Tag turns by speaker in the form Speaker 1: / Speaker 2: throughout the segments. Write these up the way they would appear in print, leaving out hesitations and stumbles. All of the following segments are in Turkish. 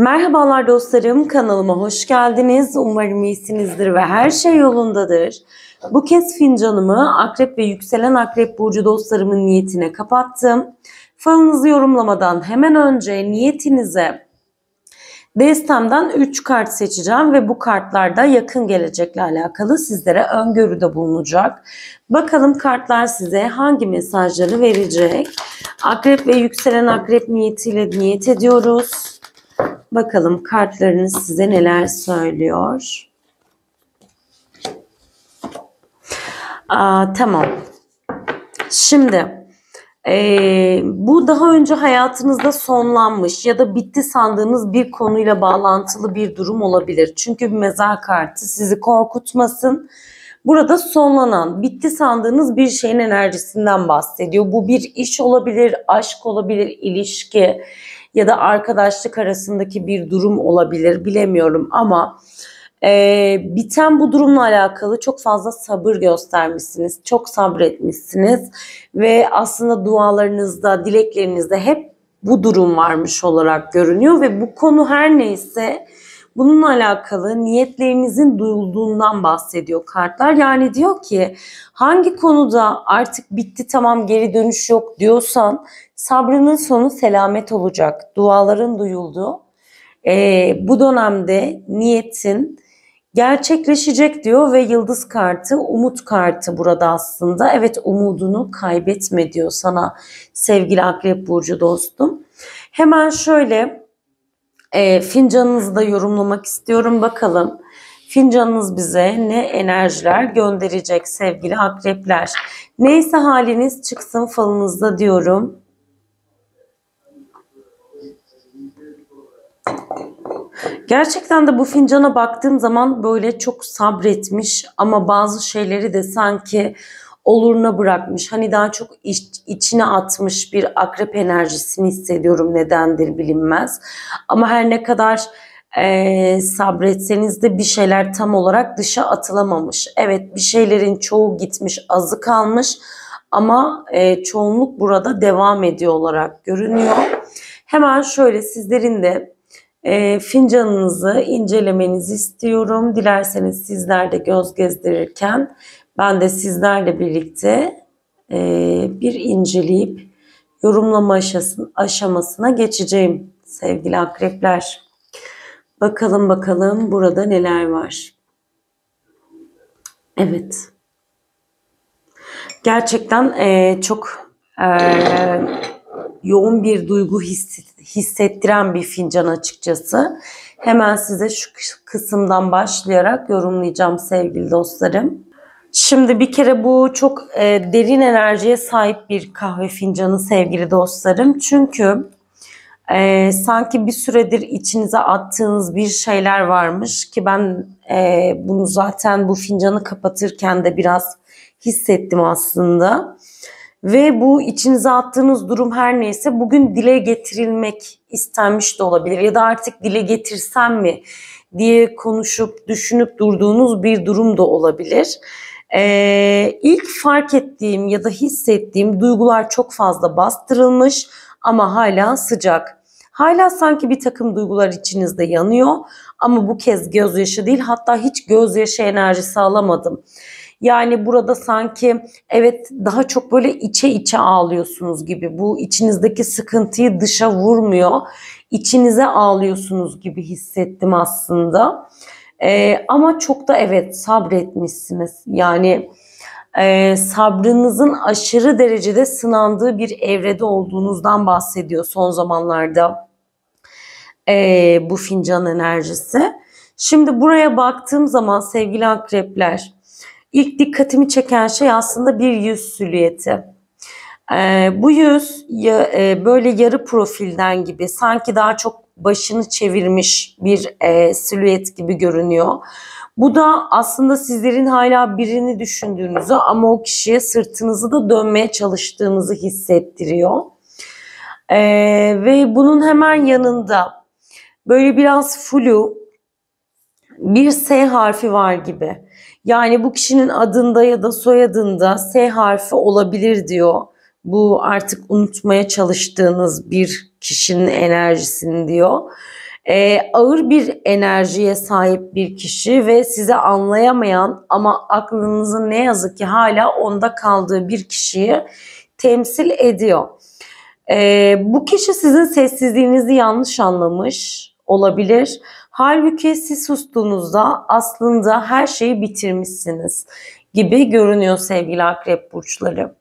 Speaker 1: Merhabalar dostlarım, kanalıma hoş geldiniz. Umarım iyisinizdir ve her şey yolundadır. Bu kez fincanımı Akrep ve yükselen Akrep burcu dostlarımın niyetine kapattım. Falınızı yorumlamadan hemen önce niyetinize destemden 3 kart seçeceğim ve bu kartlarda yakın gelecekle alakalı sizlere öngörüde bulunacak. Bakalım kartlar size hangi mesajları verecek? Akrep ve yükselen Akrep niyetiyle niyet ediyoruz. Bakalım kartlarınız size neler söylüyor. Tamam. Şimdi bu daha önce hayatınızda sonlanmış ya da bitti sandığınız bir konuyla bağlantılı bir durum olabilir. Çünkü bir mezar kartı sizi korkutmasın. Burada sonlanan, bitti sandığınız bir şeyin enerjisinden bahsediyor. Bu bir iş olabilir, aşk olabilir, ilişki ya da arkadaşlık arasındaki bir durum olabilir, bilemiyorum ama biten bu durumla alakalı çok fazla sabır göstermişsiniz, çok sabretmişsiniz ve aslında dualarınızda, dileklerinizde hep bu durum varmış olarak görünüyor ve bu konu her neyse bununla alakalı niyetlerinizin duyulduğundan bahsediyor kartlar. Yani diyor ki hangi konuda artık bitti tamam geri dönüş yok diyorsan sabrının sonu selamet olacak. Duaların duyuldu. Bu dönemde niyetin gerçekleşecek diyor ve yıldız kartı, umut kartı burada aslında. Evet, umudunu kaybetme diyor sana sevgili Akrep burcu dostum. Hemen şöyle fincanınızı da yorumlamak istiyorum. Bakalım fincanınız bize ne enerjiler gönderecek sevgili akrepler. Neyse haliniz çıksın falınızda diyorum. Gerçekten de bu fincana baktığım zaman böyle çok sabretmiş ama bazı şeyleri de sanki oluruna bırakmış. Hani daha çok içine atmış bir akrep enerjisini hissediyorum, nedendir bilinmez. Ama her ne kadar sabretseniz de bir şeyler tam olarak dışa atılamamış. Evet, bir şeylerin çoğu gitmiş, azı kalmış ama çoğunluk burada devam ediyor olarak görünüyor. Hemen şöyle sizlerin de fincanınızı incelemenizi istiyorum. Dilerseniz sizler de göz gezdirirken ben de sizlerle birlikte bir inceleyip yorumlama aşamasına geçeceğim sevgili akrepler. Bakalım burada neler var. Evet. Gerçekten çok yoğun bir duygu hissettiren bir fincan açıkçası. Hemen size şu kısımdan başlayarak yorumlayacağım sevgili dostlarım. Şimdi bir kere bu çok derin enerjiye sahip bir kahve fincanı sevgili dostlarım. Çünkü sanki bir süredir içinize attığınız bir şeyler varmış ki ben bunu zaten bu fincanı kapatırken de biraz hissettim aslında. Ve bu içinize attığınız durum her neyse bugün dile getirilmek istenmiş de olabilir. Ya da artık dile getirsem mi diye konuşup düşünüp durduğunuz bir durum da olabilir. İlk fark ettiğim ya da hissettiğim duygular çok fazla bastırılmış ama hala sıcak. Hala sanki bir takım duygular içinizde yanıyor ama bu kez gözyaşı değil, hatta hiç gözyaşı enerjisi alamadım. Yani burada sanki evet daha çok böyle içe içe ağlıyorsunuz gibi. Bu içinizdeki sıkıntıyı dışa vurmuyor. İçinize ağlıyorsunuz gibi hissettim aslında. Ama çok da evet sabretmişsiniz. Yani sabrınızın aşırı derecede sınandığı bir evrede olduğunuzdan bahsediyor son zamanlarda bu fincan enerjisi. Şimdi buraya baktığım zaman sevgili akrepler, İlk dikkatimi çeken şey aslında bir yüz silüeti. Bu yüz böyle yarı profilden gibi, sanki daha çok başını çevirmiş bir silüet gibi görünüyor. Bu da aslında sizlerin hala birini düşündüğünüzü ama o kişiye sırtınızı da dönmeye çalıştığınızı hissettiriyor. Ve bunun hemen yanında böyle biraz flu bir S harfi var gibi. Yani bu kişinin adında ya da soyadında S harfi olabilir diyor. Bu artık unutmaya çalıştığınız bir kişinin enerjisini diyor. Ağır bir enerjiye sahip bir kişi ve sizi anlayamayan ama aklınızın ne yazık ki hala onda kaldığı bir kişiyi temsil ediyor. Bu kişi sizin sessizliğinizi yanlış anlamış olabilir. Halbuki siz sustuğunuzda aslında her şeyi bitirmişsiniz gibi görünüyor sevgili akrep burçları.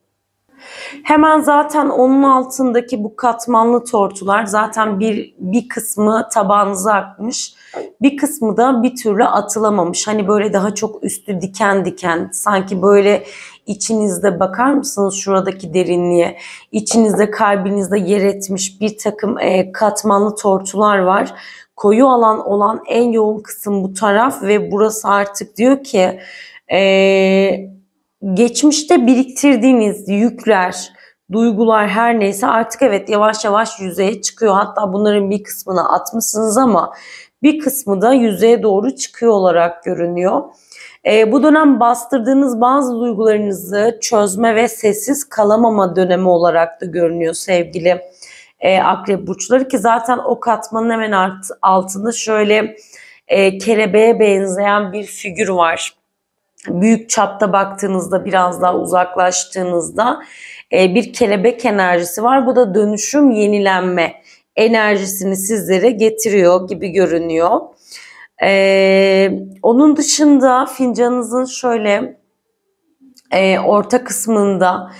Speaker 1: Hemen zaten onun altındaki bu katmanlı tortular zaten bir kısmı tabağınıza akmış. Bir kısmı da bir türlü atılamamış. Hani böyle daha çok üstü diken diken, sanki böyle içinizde, bakar mısınız şuradaki derinliğe? İçinizde, kalbinizde yer etmiş bir takım katmanlı tortular var. Koyu alan olan en yoğun kısım bu taraf ve burası artık diyor ki geçmişte biriktirdiğiniz yükler, duygular, her neyse artık evet yavaş yavaş yüzeye çıkıyor. Hatta bunların bir kısmını atmışsınız ama bir kısmı da yüzeye doğru çıkıyor olarak görünüyor. Bu dönem bastırdığınız bazı duygularınızı çözme ve sessiz kalamama dönemi olarak da görünüyor sevgili akrep burçları, ki zaten o katmanın hemen altında şöyle kelebeğe benzeyen bir figür var. Büyük çapta baktığınızda, biraz daha uzaklaştığınızda bir kelebek enerjisi var. Bu da dönüşüm, yenilenme enerjisini sizlere getiriyor gibi görünüyor. Onun dışında fincanınızın şöyle orta kısmında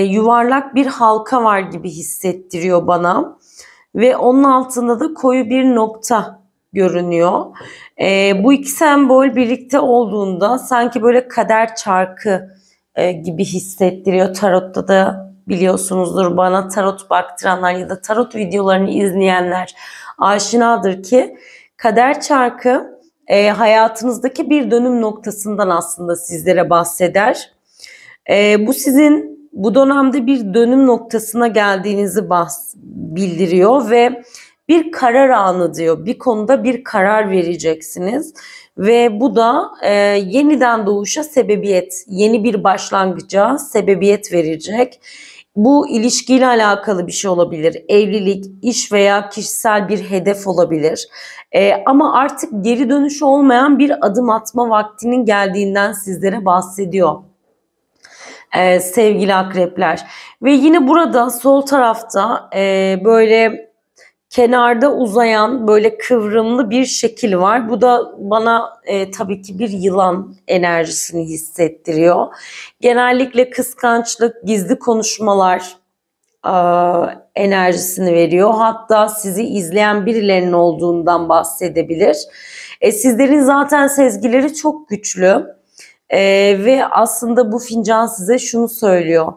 Speaker 1: yuvarlak bir halka var gibi hissettiriyor bana. Ve onun altında da koyu bir nokta görünüyor. Bu iki sembol birlikte olduğunda sanki böyle kader çarkı gibi hissettiriyor. Tarotta da biliyorsunuzdur, bana tarot baktıranlar ya da tarot videolarını izleyenler aşinadır ki kader çarkı hayatınızdaki bir dönüm noktasından aslında sizlere bahseder. Bu sizin bu dönemde bir dönüm noktasına geldiğinizi bildiriyor ve bir karar anı diyor. Bir konuda bir karar vereceksiniz ve bu da yeniden doğuşa sebebiyet, yeni bir başlangıca sebebiyet verecek. Bu ilişkiyle alakalı bir şey olabilir. Evlilik, iş veya kişisel bir hedef olabilir. Ama artık geri dönüşü olmayan bir adım atma vaktinin geldiğinden sizlere bahsediyor. Sevgili akrepler. Ve yine burada sol tarafta böyle kenarda uzayan böyle kıvrımlı bir şekil var. Bu da bana tabii ki bir yılan enerjisini hissettiriyor. Genellikle kıskançlık, gizli konuşmalar enerjisini veriyor. Hatta sizi izleyen birilerinin olduğundan bahsedebilir. Sizlerin zaten sezgileri çok güçlü. Ve aslında bu fincan size şunu söylüyor.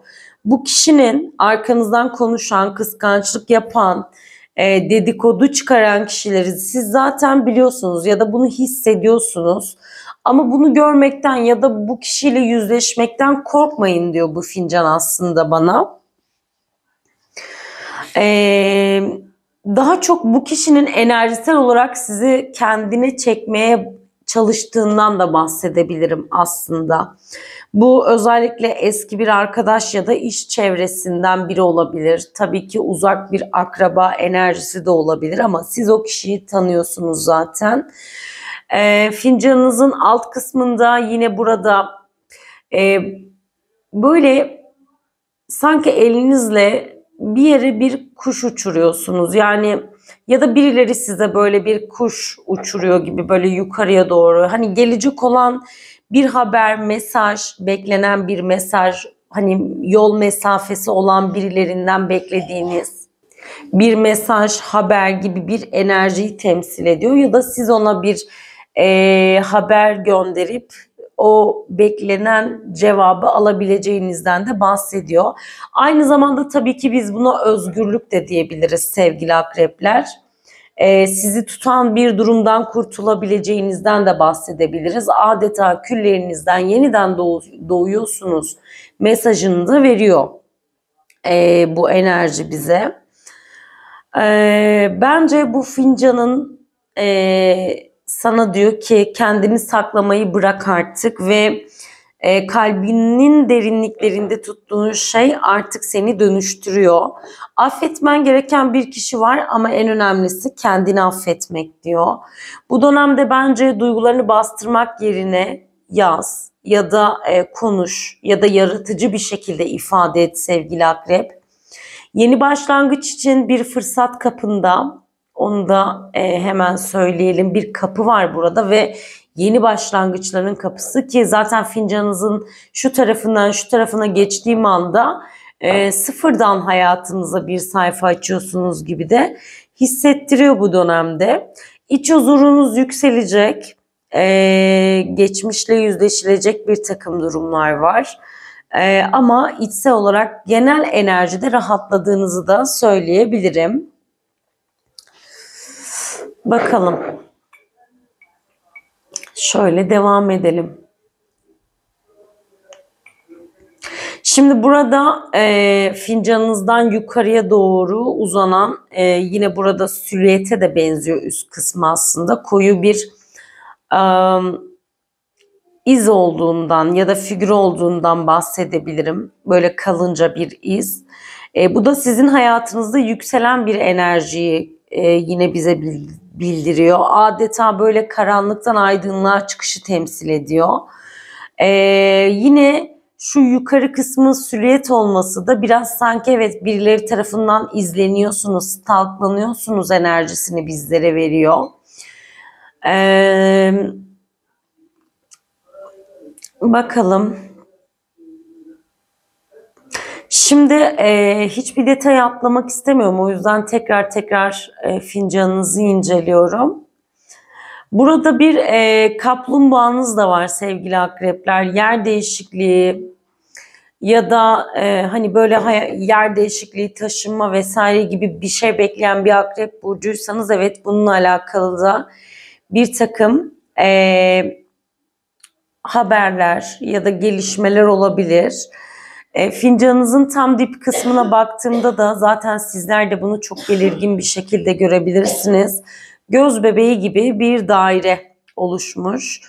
Speaker 1: Bu kişinin arkanızdan konuşan, kıskançlık yapan, dedikodu çıkaran kişileri siz zaten biliyorsunuz ya da bunu hissediyorsunuz. Ama bunu görmekten ya da bu kişiyle yüzleşmekten korkmayın diyor bu fincan aslında bana. Daha çok bu kişinin enerjisel olarak sizi kendine çekmeye çalıştığından da bahsedebilirim aslında. Bu özellikle eski bir arkadaş ya da iş çevresinden biri olabilir. Tabii ki uzak bir akraba enerjisi de olabilir ama siz o kişiyi tanıyorsunuz zaten. Fincanınızın alt kısmında yine burada böyle sanki elinizle bir yere bir kuş uçuruyorsunuz. Yani ya da birileri size böyle bir kuş uçuruyor gibi böyle yukarıya doğru. Hani gelecek olan bir haber, mesaj, beklenen bir mesaj, hani yol mesafesi olan birilerinden beklediğiniz bir mesaj, haber gibi bir enerjiyi temsil ediyor. Ya da siz ona bir haber gönderip o beklenen cevabı alabileceğinizden de bahsediyor. Aynı zamanda tabii ki biz buna özgürlük de diyebiliriz sevgili akrepler. Sizi tutan bir durumdan kurtulabileceğinizden de bahsedebiliriz. Adeta küllerinizden yeniden doğuyorsunuz mesajını da veriyor bu enerji bize. Bence bu fincanın sana diyor ki kendini saklamayı bırak artık ve Kalbinin derinliklerinde tuttuğun şey artık seni dönüştürüyor. Affetmen gereken bir kişi var ama en önemlisi kendini affetmek diyor. Bu dönemde bence duygularını bastırmak yerine yaz ya da konuş ya da yaratıcı bir şekilde ifade et sevgili akrep. Yeni başlangıç için bir fırsat kapında, onu da hemen söyleyelim. Bir kapı var burada ve yeni başlangıçların kapısı ki zaten fincanınızın şu tarafından şu tarafına geçtiğim anda sıfırdan hayatınıza bir sayfa açıyorsunuz gibi de hissettiriyor bu dönemde. İç huzurunuz yükselecek, geçmişle yüzleşilecek bir takım durumlar var. Ama içsel olarak genel enerjide rahatladığınızı da söyleyebilirim. Bakalım. Şöyle devam edelim. Şimdi burada fincanınızdan yukarıya doğru uzanan yine burada silüete de benziyor üst kısmı aslında. Koyu bir iz olduğundan ya da figür olduğundan bahsedebilirim. Böyle kalınca bir iz. Bu da sizin hayatınızda yükselen bir enerjiyi yine bize bildiriyor. Adeta böyle karanlıktan aydınlığa çıkışı temsil ediyor. Yine şu yukarı kısmın silüet olması da biraz sanki evet birileri tarafından izleniyorsunuz, stalklanıyorsunuz enerjisini bizlere veriyor. Bakalım. Şimdi hiçbir detay atlamak istemiyorum. O yüzden tekrar fincanınızı inceliyorum. Burada bir kaplumbağanız da var sevgili akrepler. Yer değişikliği ya da hani böyle yer değişikliği, taşınma vesaire gibi bir şey bekleyen bir akrep burcuysanız evet bununla alakalı da bir takım haberler ya da gelişmeler olabilir. Fincanınızın tam dip kısmına baktığımda da zaten sizler de bunu çok belirgin bir şekilde görebilirsiniz. Göz bebeği gibi bir daire oluşmuş.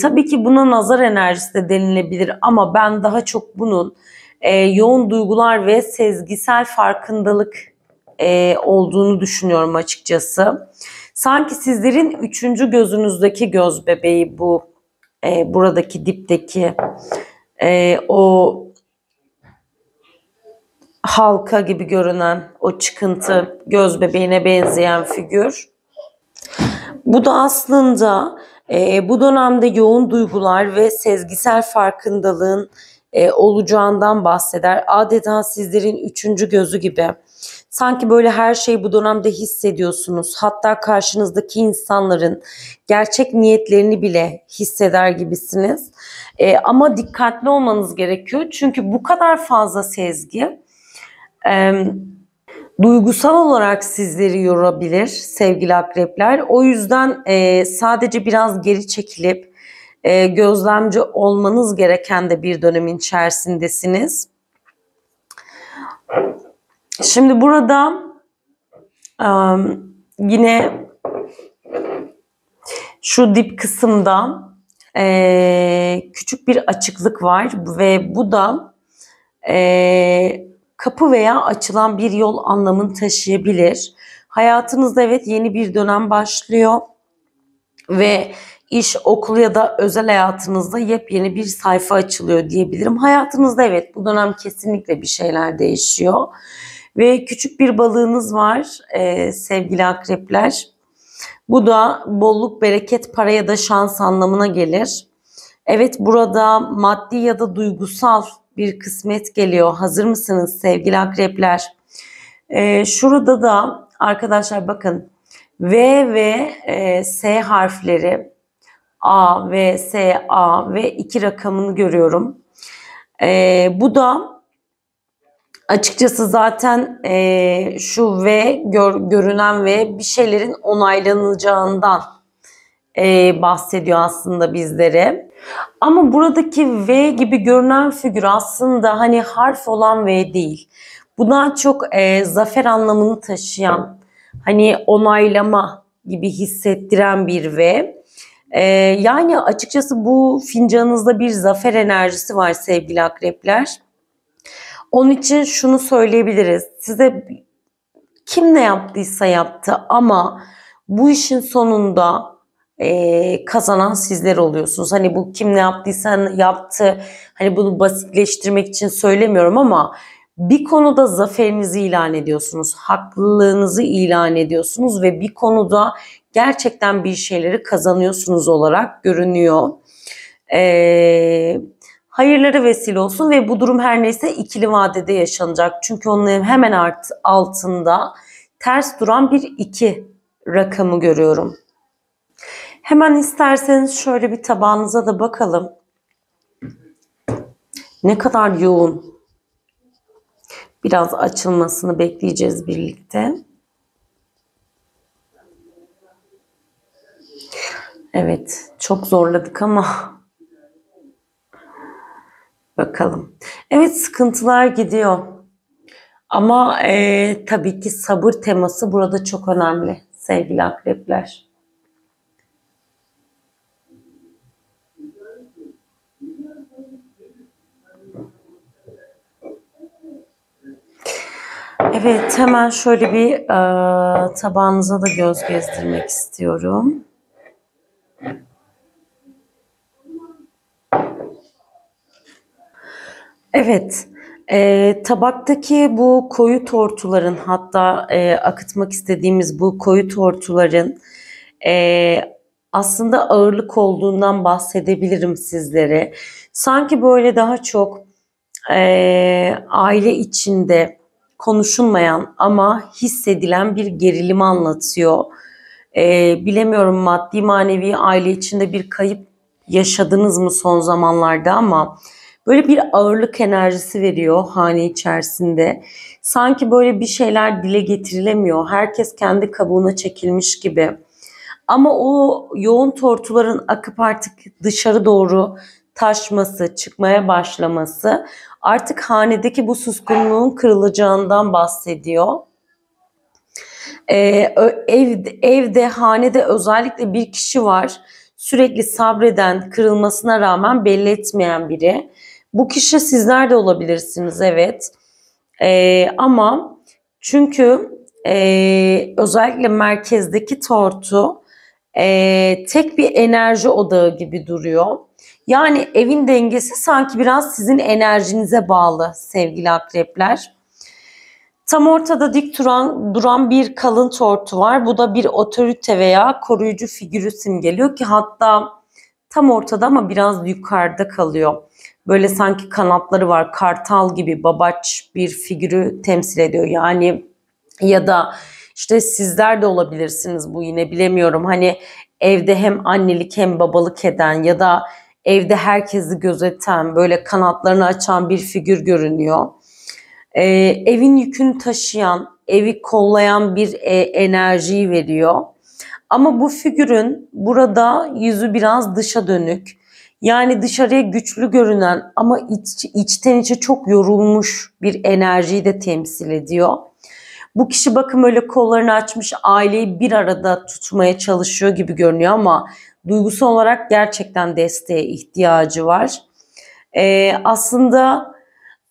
Speaker 1: Tabii ki buna nazar enerjisi de denilebilir ama ben daha çok bunun yoğun duygular ve sezgisel farkındalık olduğunu düşünüyorum açıkçası. Sanki sizlerin üçüncü gözünüzdeki göz bebeği bu buradaki dipteki o halka gibi görünen o çıkıntı göz bebeğine benzeyen figür. Bu da aslında bu dönemde yoğun duygular ve sezgisel farkındalığın olacağından bahseder. Adeta sizlerin üçüncü gözü gibi. Sanki böyle her şeyi bu dönemde hissediyorsunuz. Hatta karşınızdaki insanların gerçek niyetlerini bile hisseder gibisiniz. Ama dikkatli olmanız gerekiyor. Çünkü bu kadar fazla sezgi duygusal olarak sizleri yorabilir sevgili akrepler. O yüzden sadece biraz geri çekilip gözlemci olmanız gereken de bir dönemin içerisindesiniz. Şimdi burada yine şu dip kısımda küçük bir açıklık var ve bu da kapı veya açılan bir yol anlamını taşıyabilir. Hayatınızda evet yeni bir dönem başlıyor ve iş, okul ya da özel hayatınızda yepyeni bir sayfa açılıyor diyebilirim. Hayatınızda evet bu dönem kesinlikle bir şeyler değişiyor. Ve küçük bir balığınız var sevgili akrepler. Bu da bolluk, bereket, para ya da şans anlamına gelir. Evet burada maddi ya da duygusal bir kısmet geliyor. Hazır mısınız sevgili akrepler? Şurada da arkadaşlar bakın V ve S harfleri A ve S, A ve 2 rakamını görüyorum. Bu da açıkçası zaten şu V görünen V bir şeylerin onaylanacağından bahsediyor aslında bizlere. Ama buradaki V gibi görünen figür aslında hani harf olan V değil. Bu daha çok zafer anlamını taşıyan, hani onaylama gibi hissettiren bir V. Yani açıkçası bu fincanınızda bir zafer enerjisi var sevgili akrepler. Onun için şunu söyleyebiliriz. Size kim ne yaptıysa yaptı ama bu işin sonunda kazanan sizler oluyorsunuz. Hani bu kim ne yaptıysa yaptı. Hani bunu basitleştirmek için söylemiyorum ama bir konuda zaferinizi ilan ediyorsunuz. Haklılığınızı ilan ediyorsunuz ve bir konuda gerçekten bir şeyleri kazanıyorsunuz olarak görünüyor. Hayırlara vesile olsun ve bu durum her neyse ikili vadede yaşanacak. Çünkü onun hemen altında ters duran bir 2 rakamı görüyorum. Hemen isterseniz şöyle bir tabağınıza da bakalım. Ne kadar yoğun. Biraz açılmasını bekleyeceğiz birlikte. Evet, çok zorladık ama bakalım. Evet, sıkıntılar gidiyor. Ama tabii ki sabır teması burada çok önemli sevgili akrepler. Evet, hemen şöyle bir tabağınıza da göz gezdirmek istiyorum. Evet, tabaktaki bu koyu tortuların hatta akıtmak istediğimiz bu koyu tortuların aslında ağırlık olduğundan bahsedebilirim sizlere. Sanki böyle daha çok aile içinde konuşulmayan ama hissedilen bir gerilim anlatıyor. Bilemiyorum maddi manevi aile içinde bir kayıp yaşadınız mı son zamanlarda ama böyle bir ağırlık enerjisi veriyor hane içerisinde. Sanki böyle bir şeyler dile getirilemiyor. Herkes kendi kabuğuna çekilmiş gibi. Ama o yoğun tortuların akıp artık dışarı doğru taşması, çıkmaya başlaması artık hanedeki bu suskunluğun kırılacağından bahsediyor. Evde, hanede özellikle bir kişi var. Sürekli sabreden, kırılmasına rağmen belli etmeyen biri. Bu kişi sizler de olabilirsiniz, evet. Ama çünkü özellikle merkezdeki tortu tek bir enerji odağı gibi duruyor. Yani evin dengesi sanki biraz sizin enerjinize bağlı sevgili akrepler. Tam ortada dik duran bir kalın tortu var. Bu da bir otorite veya koruyucu figürü simgeliyor ki hatta tam ortada ama biraz yukarıda kalıyor. Böyle sanki kanatları var, kartal gibi babaç bir figürü temsil ediyor. Yani ya da işte sizler de olabilirsiniz bu, yine bilemiyorum. Hani evde hem annelik hem babalık eden ya da evde herkesi gözeten, böyle kanatlarını açan bir figür görünüyor. Evin yükünü taşıyan, evi kollayan bir enerjiyi veriyor. Ama bu figürün burada yüzü biraz dışa dönük. Yani dışarıya güçlü görünen ama içten içe çok yorulmuş bir enerjiyi de temsil ediyor. Bu kişi bakın böyle kollarını açmış, aileyi bir arada tutmaya çalışıyor gibi görünüyor ama duygusal olarak gerçekten desteğe ihtiyacı var. Aslında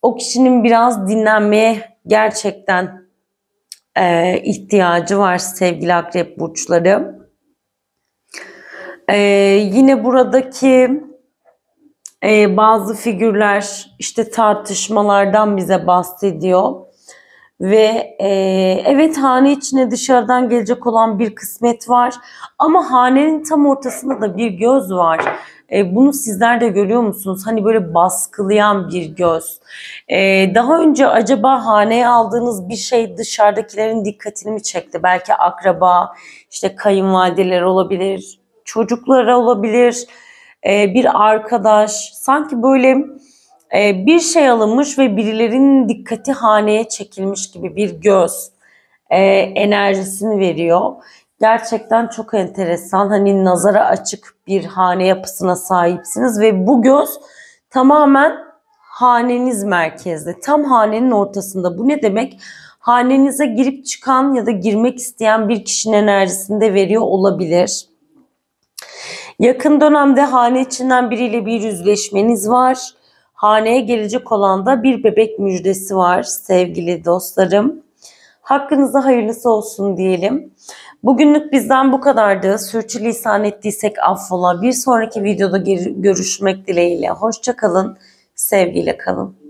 Speaker 1: o kişinin biraz dinlenmeye gerçekten ihtiyacı var sevgili akrep burçları. Yine buradaki bazı figürler işte tartışmalardan bize bahsediyor. Ve evet, hane içine dışarıdan gelecek olan bir kısmet var. Ama hanenin tam ortasında da bir göz var. Bunu sizler de görüyor musunuz? Hani böyle baskılayan bir göz. Daha önce acaba haneye aldığınız bir şey dışarıdakilerin dikkatini mi çekti? Belki akraba, işte kayınvalideler olabilir, çocuklara olabilir, bir arkadaş. Sanki böyle bir şey alınmış ve birilerinin dikkati haneye çekilmiş gibi bir göz enerjisini veriyor. Gerçekten çok enteresan. Hani nazara açık bir hane yapısına sahipsiniz ve bu göz tamamen haneniz merkezde. Tam hanenin ortasında. Bu ne demek? Hanenize girip çıkan ya da girmek isteyen bir kişinin enerjisini de veriyor olabilir. Yakın dönemde hane içinden biriyle bir yüzleşmeniz var. Haneye gelecek olan da bir bebek müjdesi var sevgili dostlarım. Hakkınıza hayırlısı olsun diyelim. Bugünlük bizden bu kadardı. Sürçülisan ettiysek affola. Bir sonraki videoda görüşmek dileğiyle. Hoşça kalın, sevgiyle kalın.